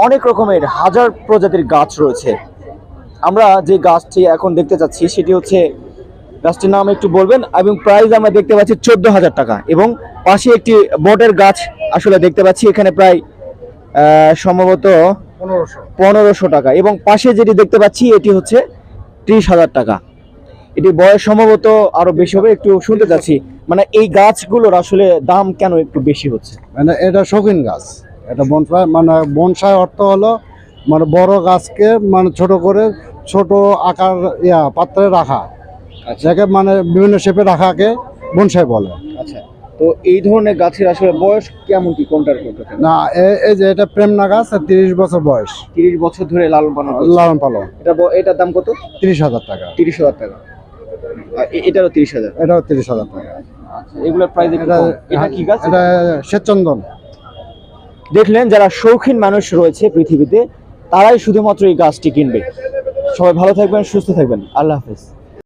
অনেক রকমের হাজার প্রজাতির গাছ রয়েছে। আমরা যে গাছটি এখন দেখতে চাচ্ছি সেটি হচ্ছে, গাছটির নাম একটু বলবেন, এবং প্রাইস আমরা দেখতে পাচ্ছি 14,000 টাকা। এবং পাশে একটি বটের গাছ আসলে দেখতে পাচ্ছি এখানে প্রায় সম্ভবত 1500 টাকা। এবং পাশে যেটি দেখতে পাচ্ছি এটি হচ্ছে 30,000 টাকা। এটি বয়স সম্ভবত আরো বেশি হবে, একটু শুনতে চাচ্ছি মানে এই গাছগুলোর আসলে দাম কেন একটু বেশি হচ্ছে? মানে এটা শৌখিন গাছ, এটা বনসাই, মানে বনসাই অর্থ হলো মানে বড় গাছকে মানে ছোট করে ছোট আকার পাত্রে রাখা, যাকে মানে বিভিন্ন শেপে রাখাকে বনসাই বলে। আচ্ছা, তো এই ধরনের গাছের আসলে বয়স কেমন, কি কোনটার কোনটা? না, এই যে এটা প্রেমনা গাছ, 30 বছর বয়স, 30 বছর ধরে লালন পালন করছে। লালন পালন। এটার দাম কত? 30,000 টাকা। 30,000 টাকা। আর এটারও 30,000। এটাও 30,000 টাকা। আচ্ছা, এগুলোর প্রাইস একটু কম। এটা কি গাছ? এটা শ্বেতচন্দন। দেখলেন, যারা শৌখিন মানুষ রয়েছে পৃথিবীতে তারাই শুধুমাত্র এই গাছটি কিনবে। সবাই ভালো থাকবেন, সুস্থ থাকবেন, আল্লাহ হাফেজ।